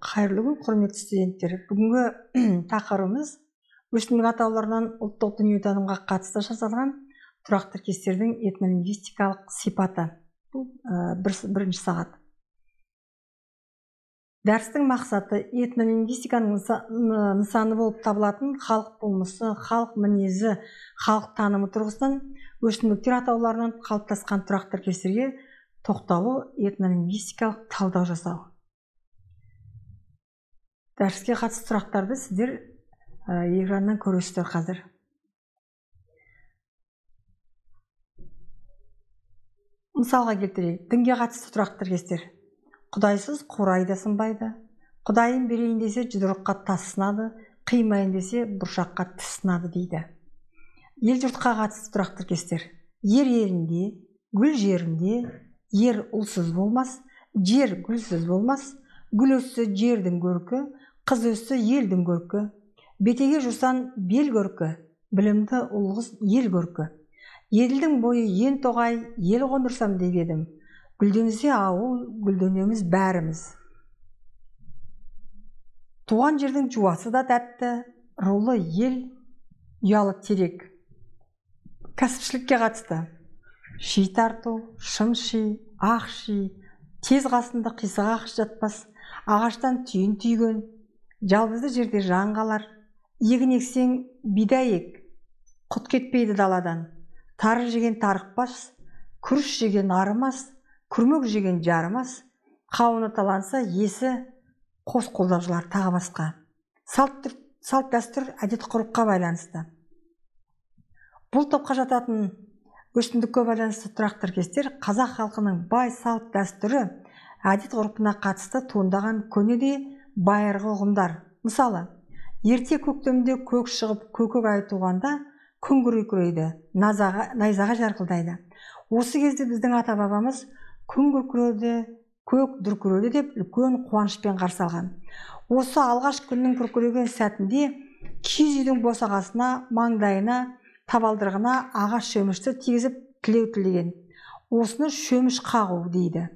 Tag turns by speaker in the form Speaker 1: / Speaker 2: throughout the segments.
Speaker 1: Қайырлы күн, құрметті студенттер. Бүгінгі тақырыбымыз өсімдік атауларынан ұлттық дүниетанымға қатысты жасалған тұрақты тіркестердің этнолингвистикалық сипаты. Бұл бірінші сағат. Дәрістің мақсаты этнолингвистиканың нысаны болып табылатын халық болмысы, халық мінезі, халық танымы тұрғысынан өсімдіктер атауларынан қалыптасқан тұрақты тіркестерге тоқталу, этнолингвистикалық талдау жасау. Дәріске қатысты сұрақтарды сіздер экраннан көресіздер қазір. Мысалға келтірейік. Дінге қатысты тұрақты тіркестер. Құдайсыз қурай да сынбайды. Құдайын берейін десе жұдырыққа тас сынады, қимайын десе бұршаққа тіс сынады дейді. Ел жұртқа қатысты тұрақты тіркестер. Ер елінде, гүл жерінде, ер ұлсыз болмас, жер гүлсіз болмас, гүл өссе жердің көркі, қыз өссе елдің көркі, бетеге жусан бел көркі, білімді ұлғыз ел көркі. Еділдің бойы ен тоғай, ел қондырсам деп едім. Гүлденсе ауыл, гүлденеміз бәріміз. Туған жердің жуасы да тәтті, рулы ел, ұялы терек. Кәсіпшілікке қатысты. Ши тарту, шым ши, ақ ши, тез қасында қисық ақ жатпас, ағаштан түйін түйген, жалбызды жерде жан қалар, егін ексең бидай ек, құт кетпейді даладан, тары жеген тарықпас, күріш жеген арымас, күрмек жеген жарымас, қауыны таланса есі қос қолдап жылар тағы басқа. Салт дәстүр әдет ғұрыпқа байланысты. Бұл топқа жататын өсімдікке байланысты тұрақты тіркестер қазақ халқының бай салт дәстүрі әдет ғұрпына қатысты туындаған көне де байырғы ұғымдар. Мысалы, ерте көктемде көк шығып көкөк ай туғанда күн күркірейді, найзаға жарқылдайды. Осы кезде біздің ата-бабамыз күн күркіреді, көк дүркіреді деп үлкен қуанышпен қарсы алған. Осы алғаш күннің күркіреген сәтінде киіз үйдің босағасына, маңдайына, табалдырығына ағаш шөмішті тигізіп тілеу тілеген. Осыны шөміш қағу дейді.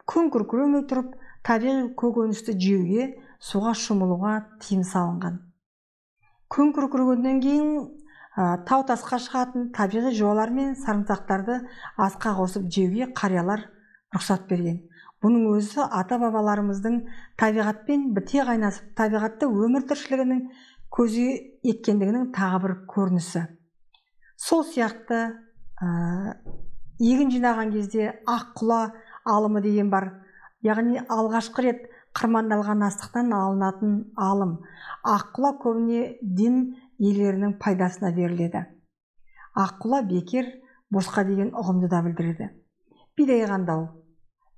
Speaker 1: Күн күркіремей тұрып, табиғи көкөністі жеуге, суға шомылуға тыйым салынған. Күн күркірегеннен кейін тау тасқа шығатын табиғи жуалар мен сарымсақтарды асқа қосып жеуге қариялар рұқсат берген. Бұның өзі ата-бабаларымыздың табиғатпен біте қайнасып, табиғатты өмір тіршілігінің көзі еткендігінің тағы бір көрінісі. Сол сияқты егін жинаған кезде ақ құла алымы деген бар. Яғни алғашқы рет қырмандалған астықтан алынатын алым. Ақ құла көбіне дін иелерінің пайдасына беріледі. Аққұла бекер, босқа деген ұғымды да білдіреді. Бидай қандау.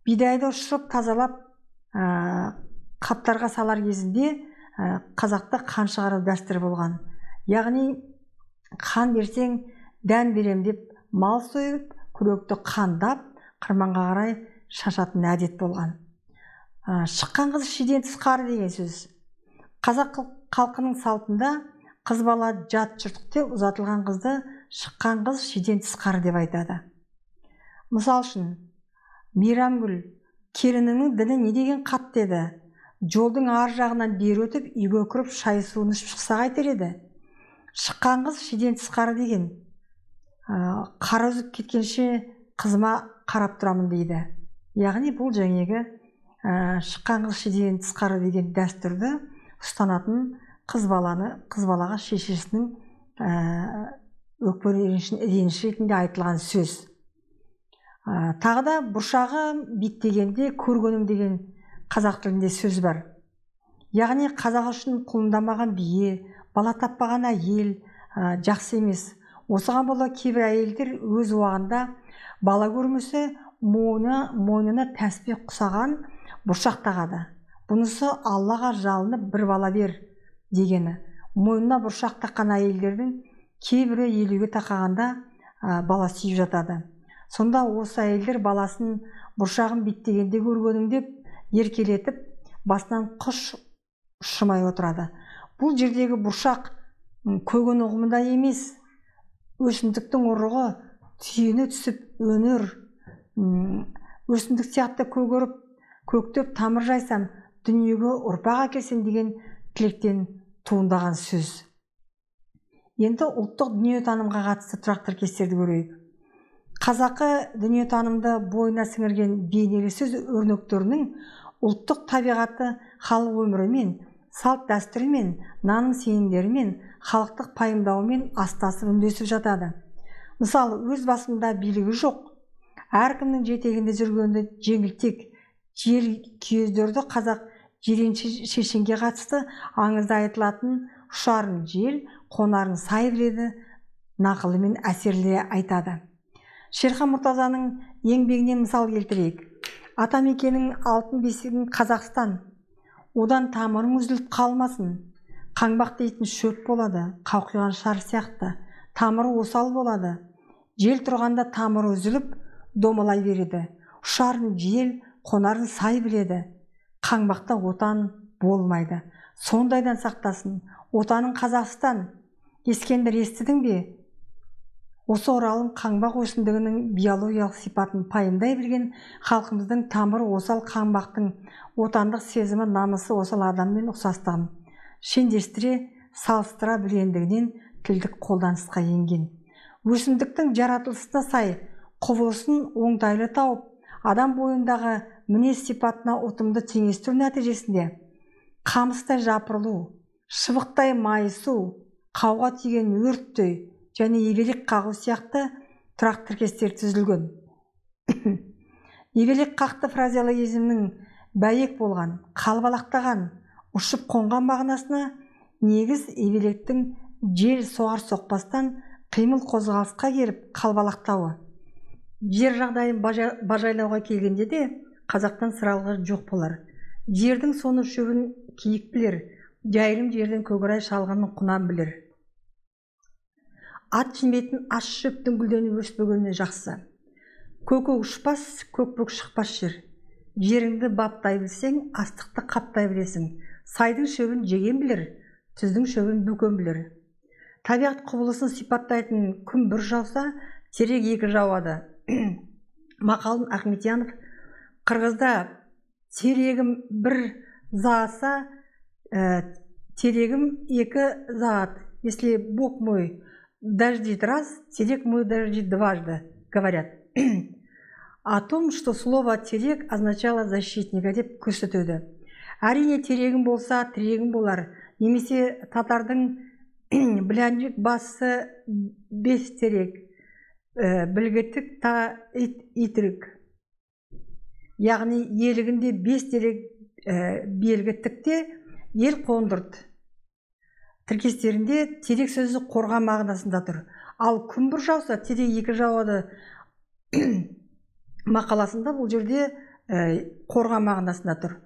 Speaker 1: Бидайды ұшырып тазалап қаптарға салар кезінде қазақта қан шығару дәстүрі болған. Яғни қан берсең дән берем деп мал сойып, күректі қандап, қырманға қарай шашатын әдет болған. Шыққан қыз шиден тысқары деген сөз. Қазақ халқының салтында қыз бала жат жұртықта ұзатылған қызды шыққан қыз шиден тысқары деп айтады. Мысал үшін, Мейрамгүл, келінінің діні не деген қат деді. Жолдың ар жағынан бері өтіп, үйге кіріп шай суын ішіп шықса қайтер еді. Шыққан қыз шиден тысқары деген. Қара үзіп кеткенше қызыма қарап тұрамын дейді. Яғни бұл жаңағы шыққан қыз шиден тысқары деген дәстүрді ұстанатын қыз балаға шешесінің өкпе реніші ретінде айтылған сөз. Тағы да бұршағы биттегенде көргенім деген қазақ тілінде сөз бар. Яғни қазақ үшін құлындамаған бие, бала таппаған әйел жақсы емес. Осыған бола кейбір әйелдер өз уағында бала көрмесе мойнына тәспих құсаған бұршақ тағады. Бұнысы Аллаға жалынып бір бала бер дегені. Мойнына бұршақ таққан әйелдердің кейбірі елуге тақағанда бала сүйіп жатады. Сонда осы әйелдер баласын бұршағын биттегенде көргенім деп еркелетіп, басынан құш ұшырмай отырады. Бұл жердегі бұршақ көген ұғымында емес, өсімдіктің ұрығы түйіні түсіп өнер, өсімдік сияқты көгеріп, көктеп тамыр жайсам, дүниеге ұрпақ әкелсін деген тілектен туындаған сөз. Енді ұлттық дүниетанымға қатысты тұрақ тіркестерді көрейік. Қазақы дүниетанымды бойына сіңірген бейнелі сөз өрнектерінің ұлттық табиғаты халық өмірімен, салт дәстүрімен, наным сенімдерімен, халықтық пайымдауымен астасып үндесіп жатады. Мысалы, өз басында билігі жоқ, әркімнің жетегінде жүргенді жеңілтек жер күйездерді қазақ жиренше шешенге қатысты аңызда айтылатын ұшарын жел, қонарын сай біледі, нақылымен әсерлі айтады. Шерхан Мұртазаның еңбегінен мысал келтірейік. Атамекенің алтын бесігін Қазақстан, одан тамырың үзіліп қалмасын. Қаңбақ дейтін шөп болады, қауқиған шар сияқты, тамыры осал болады. Жел тұрғанда тамыры үзіліп, домалай береді. Ұшарын жел, қонарын сай біледі. Қаңбақта отан болмайды. Сондайдан сақтасын. Отаның Қазақстан. Ескендір, естідің бе? Осы оралым қаңбақ өсімдігінің биологиялық сипатын пайымдай білген халқымыздың тамыры осал қаңбақтың отандық сезімі, намысы осал адаммен ұқсастығын шендестіре, салыстыра білгендігінен тілдік қолданысқа енген. Өсімдіктің жаратылысына сай құбылысын оңтайлы тауып, адам бойындағы мінез сипатына ұтымды теңестіру нәтижесінде қамыстай жапырылу, шыбықтай майысу, қауға тиген өрттей және ебелек қағу сияқты тұрақ тіркестер түзілген. Ебелек қақты фразеологизмнің бәйек болған, қалбалақтаған, ұшып қонған мағынасына негіз ебелектің жел соғар соқпастан қимыл қозғалысқа келіп қалбалақтауы. Жер жағдайын бажайлауға келгенде де қазақтан сыралғы жоқ болар. Жердің соны шөбін киік білер, жайылым жерден көкірай шалғанын құнан білер. Ат жемейтін аш шөптің гүлденіп өспегені жақсы. Көкөк ұшпас, көкпөк шықпас жер. Жеріңді баптай білсең, астықты қаптай білесің. Сайдың шөбін жеген білер, түздің шөбін бөкен білер. Табиғат құбылысын сипаттайтын күн бір жауса, терек екі жауады. Мақалын Ахметьянов қырғызда терегім бір зааса, терегім екі заат. Если Бог мой дождит раз, терек мой дождит дважды, говорят. О том, что слово терек означало защитника деп көрсетеді. Әрине терегім болса, терегім болар. Немесе татардың біләнжік басы бес терек, білгітік та итірік. Яғни елігінде бес терек белгіттікте ел қондырды. Тіркестерінде терек сөзі қорған мағынасында тұр. Ал күн бір жауса, терек екі жауады мақаласында бұл жерде қорған мағынасында тұр.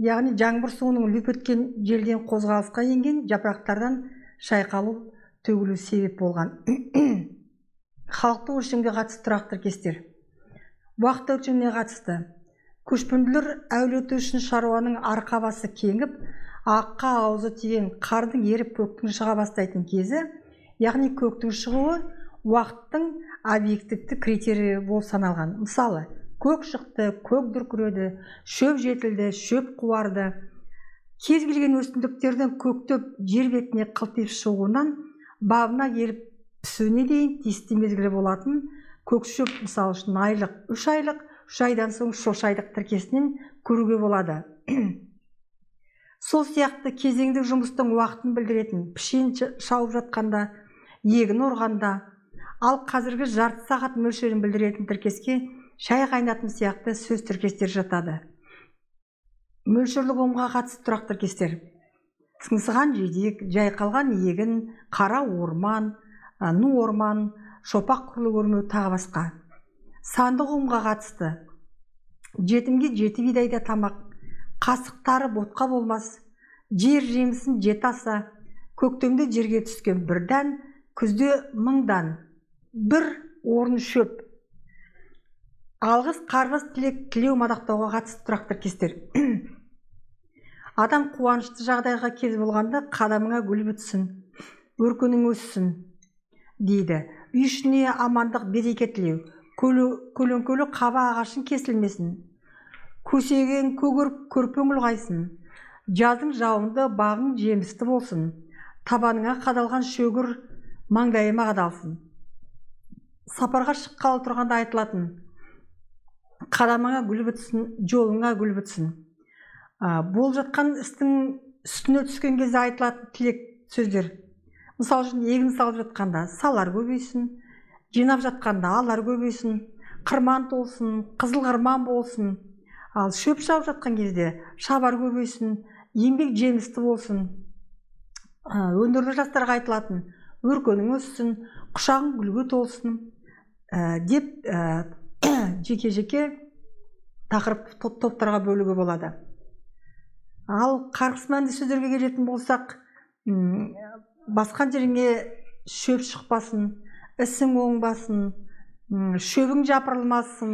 Speaker 1: Яғни жаңбыр суының лүп еткен желден қозғалысқа енген жапырақтардан шайқалу, төгілу себеп болған. Халықты өлшемге қатысты тұрақ тіркестер. Уақыт өлшеміне қатысты. Көшпенділер әулеті үшін шаруаның арқа басы кеңіп, аққа аузы тиген қардың еріп көктің шыға бастайтын кезі, яғни көктің шығуы уақыттың объективті критерийі болып саналған. Мысалы, көк шықты, көк дүркіреді, шөп жетілді, шөп қуарды. Кез келген өсімдіктердің көктеп жер бетіне қылтиып шығуынан бабына келіп пісуіне дейін тиісті мезгілі болатын көк шөп, мысалы үшін айлық, 3 айлық, 3 айдан соң шошайдық тіркесінен көруге болады. Сол сияқты кезеңдік жұмыстың уақытын білдіретін пішен шауып жатқанда, егін орғанда, ал қазіргі жарты сағат мөлшерін білдіретін тіркеске шай қайнатын сияқты сөз тіркестер жатады. Мөлшерлік ұғымға қатысты тұрақ тіркестер. Сыңсыған жидек, жайқалған егін, қара орман, ну орман, шопақ құрлы өрмеу тағы басқа. Сандық ұғымға қатысты. Жетімге жеті бидайда тамақ, қасықтары ботқа болмас, жер жемісін жет аса, көктемде жерге түскен бір дән, күзде 1000 дан, бір орын шөп. Алғыс, қарғыс, тілек, тілеу, мадақтауға қатысты тұрақ тіркестер. Адам қуанышты жағдайға кез болғанда қадамыңа гүл бітсін, өркенің өссін дейді. Үй ішіне амандық, береке тілеу, көлеңкелі қаба ағашын кесілмесін, көсеген көгеріп көрпең ұлғайсын. Жазың жауынды, бағың жемісті болсын. Табаныңа қадалған шөгір маңдайыма қадалсын. Сапарға шыққалы тұрғанда айтылатын: қадамыңа гүл бітсін, жолыңа гүл бітсін. Болып жатқан істің үстіне түскен кезде айтылатын тілек сөздер. Мысалы үшін, егін салып жатқанда салар көбейсін, жинап жатқанда алар көбейсін, қырман толсын, қызыл қырман болсын. Ал шөп шауып жатқан кезде шабар көбейсін, еңбек жемісті болсын. Өнерлі жастарға айтылатын: өркенің өссін, құшағың гүлге толсын деп жеке-жеке тақырып топтарға бөлуге болады. Ал қарғыс мәнді сөздерге келетін болсақ, басқан жеріңе шөп шықпасын, ісің оңбасын, шөбің жапырылмасын,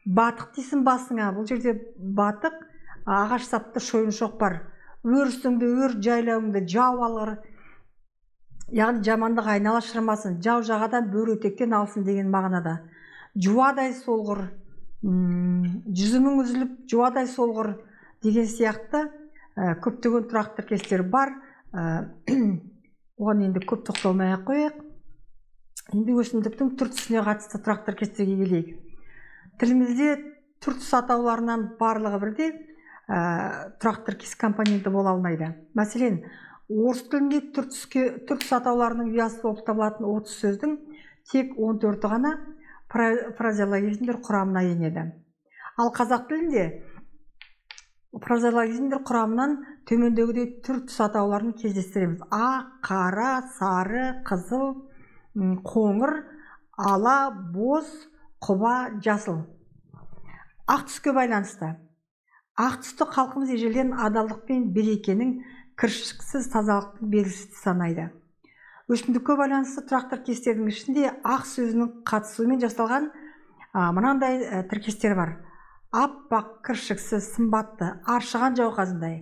Speaker 1: батық дейсің басыңа. Бұл жерде батық ағаш сапты шойын шоқпар. Өрісіңді өр, жайлауыңды жау алғыр. Яғни жамандық айнала шырмасын, жау жағадан бөрі өтектен алсын деген мағынада. Жуадай солғыр, жүзімің үзіліп жуадай солғыр деген сияқты көптеген тұрақ тіркестер бар. Оған енді көп тоқталмай-ақ қояйық. Енді өсімдіктің түр түсіне қатысты тұрақ тіркестерге келейік. Тілімізде түр түс атауларынан барлығы бірде тұрақ тіркес компоненті бола алмайды. Мәселен, орыс тілінде түр түс атауларының ұясы болып табылатын 30 сөздің тек 14-і ғана фразеологизмдер құрамына енеді. Ал қазақ тілінде фразеологизмдер құрамынан төмендегідей түр түс атауларын кездестіреміз: ақ, қара, сары, қызыл, қоңыр, ала, боз, құба, жасыл. Ақ түске байланысты. Ақ түсті халқымыз ежелден адалдық пен берекенің, кіршіксіз тазалықтың белгісі санайды. Өсімдікке байланысты тұрақ тіркестердің ішінде ақ сөзінің қатысуымен жасалған мынандай тіркестер бар: аппақ, кіршіксіз, сымбатты, аршыған жауқазындай,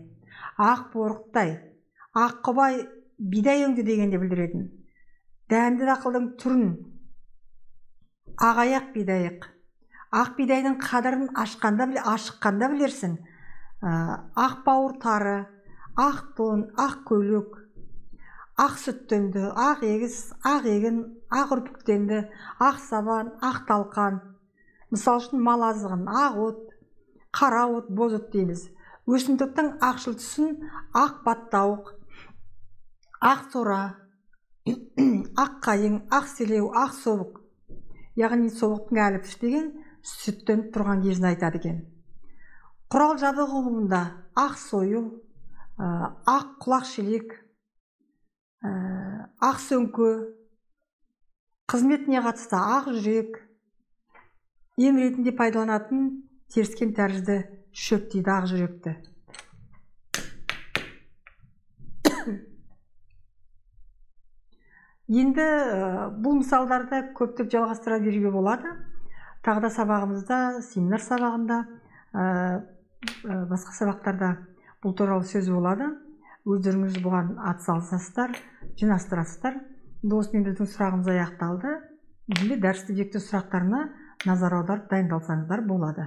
Speaker 1: ақ борықтай, ақ құбай, бидай өңді дегенде білдіретін. Дәнді дақылдың түрін ағаяқ бидайық. Ақ бидайдың қадірін ашыққанда білерсің. Ақ бауыр тары, ақ тон, ақ көйлек, ақ сүттенді, ақ егіс, ақ егін, ақ үрпіктенді, ақ сабан, ақ талқан. Мысал үшін, мал азығын ақ от, қара от, боз от дейміз. Өсімдіктің ақшыл түсін ақ баттауық, ақ сора, ақ қайың, ақ селеу, ақ собық. Яғни собықтың әліпіш деген сүттен тұрған кезін айтады екен. Құрал жабдық ұғымында ақ сойыл, ақ құлақ шелек, ақ сөңке, қызметіне қатысты ақ жүрек, ем ретінде пайдаланатын теріскен тәрізді шөп дейді ақ жүректі. Енді бұл мысалдарды көптеп жалғастыра беруге болады. Тағы да сабағымызда, семинар сабағында, басқа сабақтарда бұл туралы сөз болады. Өздеріңіз бұған атсалысасыздар, жинастырасыздар. Осымен біздің сұрағымыз аяқталды. Енді дәрістің жекте сұрақтарына назар аударып дайындалсаңыздар болады.